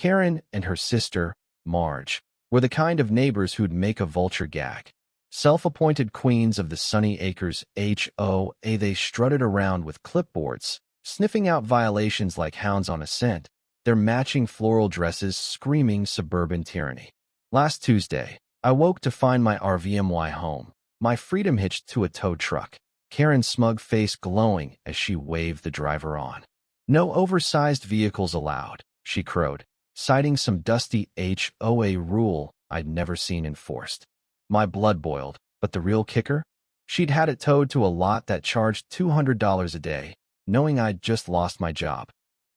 Karen and her sister, Marge, were the kind of neighbors who'd make a vulture gag. Self-appointed queens of the Sunny Acres HOA, they strutted around with clipboards, sniffing out violations like hounds on a scent, their matching floral dresses screaming suburban tyranny. Last Tuesday, I woke to find my RVMY home, my freedom hitched to a tow truck, Karen's smug face glowing as she waved the driver on. "No oversized vehicles allowed," she crowed, citing some dusty HOA rule I'd never seen enforced. My blood boiled, but the real kicker? She'd had it towed to a lot that charged $200 a day, knowing I'd just lost my job.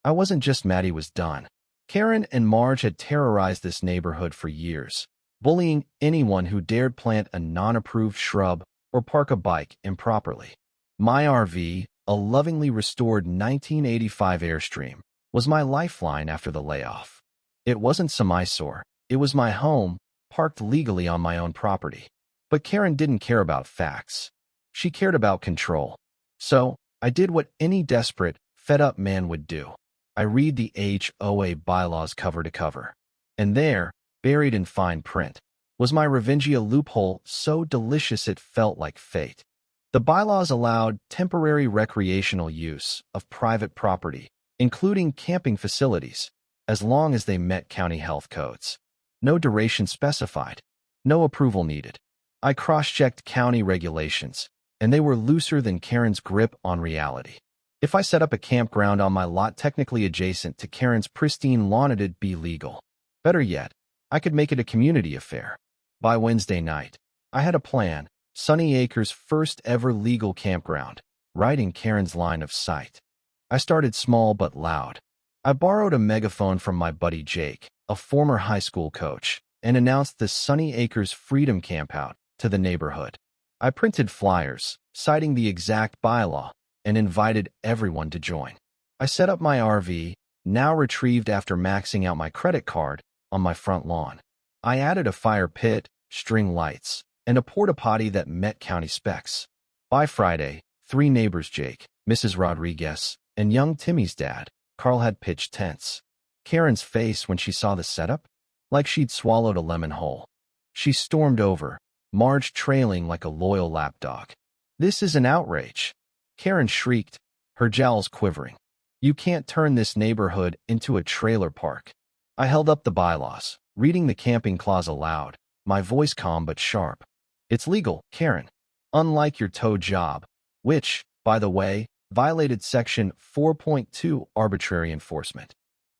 I wasn't just mad he was done. Karen and Marge had terrorized this neighborhood for years, bullying anyone who dared plant a non-approved shrub or park a bike improperly. My RV, a lovingly restored 1985 Airstream, was my lifeline after the layoff. It wasn't some eyesore. It was my home, parked legally on my own property. But Karen didn't care about facts. She cared about control. So, I did what any desperate, fed-up man would do. I read the HOA bylaws cover to cover. And there, buried in fine print, was my Revengia loophole so delicious it felt like fate. The bylaws allowed temporary recreational use of private property, including camping facilities, as long as they met county health codes. No duration specified. No approval needed. I cross-checked county regulations, and they were looser than Karen's grip on reality. If I set up a campground on my lot technically adjacent to Karen's pristine lawn, it'd be legal. Better yet, I could make it a community affair. By Wednesday night, I had a plan, Sunny Acres' first ever legal campground, right in Karen's line of sight. I started small but loud. I borrowed a megaphone from my buddy Jake, a former high school coach, and announced the Sunny Acres Freedom Campout to the neighborhood. I printed flyers, citing the exact bylaw, and invited everyone to join. I set up my RV, now retrieved after maxing out my credit card, on my front lawn. I added a fire pit, string lights, and a porta-potty that met county specs. By Friday, 3 neighbors, Jake, Mrs. Rodriguez, and young Timmy's dad, Carl, had pitched tents. Karen's face when she saw the setup? Like she'd swallowed a lemon whole. She stormed over, Marge trailing like a loyal lapdog. "This is an outrage!" Karen shrieked, her jowls quivering. "You can't turn this neighborhood into a trailer park." I held up the bylaws, reading the camping clause aloud, my voice calm but sharp. "It's legal, Karen. Unlike your tow job, which, by the way, violated Section 4.2 arbitrary enforcement."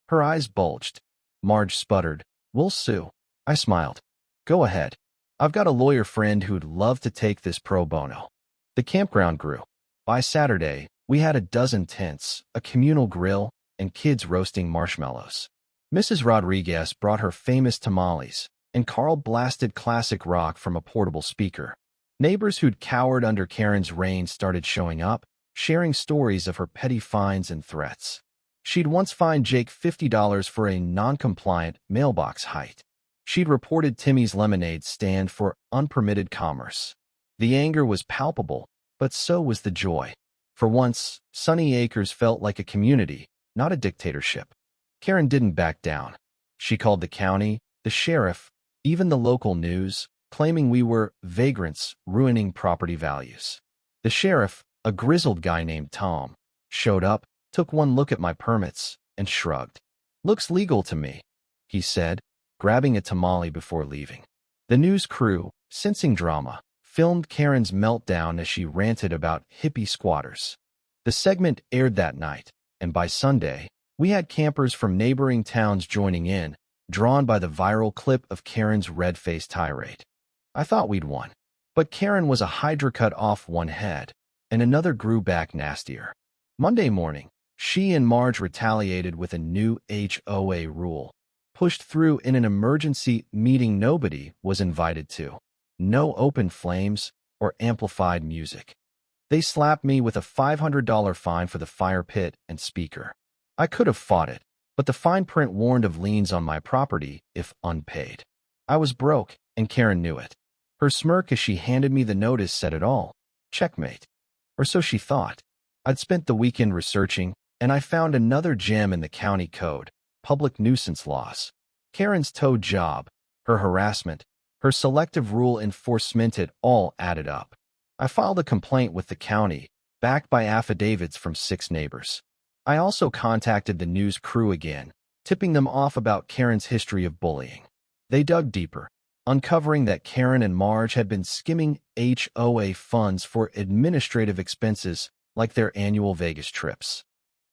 Her eyes bulged. Marge sputtered, "We'll sue." I smiled. "Go ahead. I've got a lawyer friend who'd love to take this pro bono." The campground grew. By Saturday, we had a dozen tents, a communal grill, and kids roasting marshmallows. Mrs. Rodriguez brought her famous tamales, and Carl blasted classic rock from a portable speaker. Neighbors who'd cowered under Karen's reign started showing up, sharing stories of her petty fines and threats. She'd once fined Jake $50 for a non-compliant mailbox height. She'd reported Timmy's lemonade stand for unpermitted commerce. The anger was palpable, but so was the joy. For once, Sunny Acres felt like a community, not a dictatorship. Karen didn't back down. She called the county, the sheriff, even the local news, claiming we were vagrants ruining property values. The sheriff, a grizzled guy named Tom, showed up, took one look at my permits, and shrugged. "Looks legal to me," he said, grabbing a tamale before leaving. The news crew, sensing drama, filmed Karen's meltdown as she ranted about hippie squatters. The segment aired that night, and by Sunday, we had campers from neighboring towns joining in, drawn by the viral clip of Karen's red-faced tirade. I thought we'd won. But Karen was a hydra cut off one head, and another grew back nastier. Monday morning, she and Marge retaliated with a new HOA rule, pushed through in an emergency meeting nobody was invited to. No open flames or amplified music. They slapped me with a $500 fine for the fire pit and speaker. I could have fought it, but the fine print warned of liens on my property if unpaid. I was broke, and Karen knew it. Her smirk as she handed me the notice said it all. Checkmate. Or so she thought. I'd spent the weekend researching, and I found another gem in the county code, public nuisance laws. Karen's toe job, her harassment, her selective rule enforcement, it all added up. I filed a complaint with the county, backed by affidavits from 6 neighbors. I also contacted the news crew again, tipping them off about Karen's history of bullying. They dug deeper, uncovering that Karen and Marge had been skimming HOA funds for administrative expenses like their annual Vegas trips.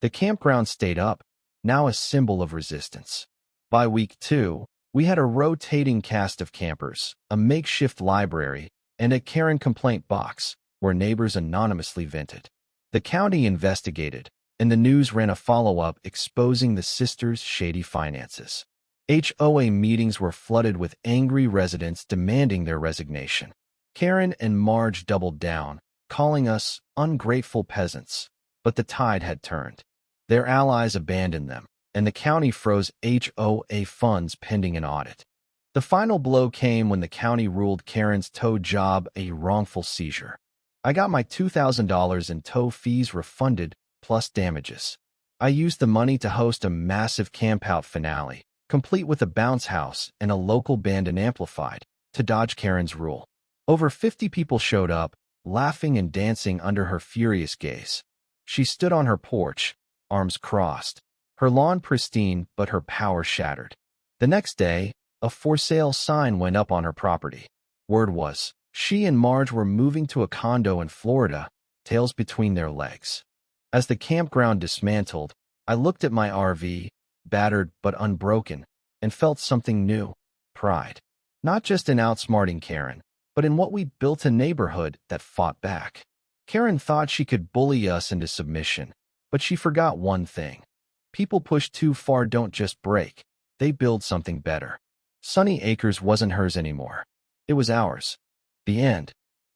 The campground stayed up, now a symbol of resistance. By week 2, we had a rotating cast of campers, a makeshift library, and a Karen complaint box where neighbors anonymously vented. The county investigated, and the news ran a follow-up exposing the sisters' shady finances. HOA meetings were flooded with angry residents demanding their resignation. Karen and Marge doubled down, calling us ungrateful peasants, but the tide had turned. Their allies abandoned them, and the county froze HOA funds pending an audit. The final blow came when the county ruled Karen's tow job a wrongful seizure. I got my $2,000 in tow fees refunded, plus damages. I used the money to host a massive campout finale, complete with a bounce house and a local band and amplified, to dodge Karen's rule. Over 50 people showed up, laughing and dancing under her furious gaze. She stood on her porch, arms crossed, her lawn pristine but her power shattered. The next day, a for sale sign went up on her property. Word was, she and Marge were moving to a condo in Florida, tails between their legs. As the campground dismantled, I looked at my RV, battered but unbroken, and felt something new: pride. Not just in outsmarting Karen, but in what we built, a neighborhood that fought back. Karen thought she could bully us into submission, but she forgot one thing. People pushed too far don't just break, they build something better. Sunny Acres wasn't hers anymore. It was ours. The end.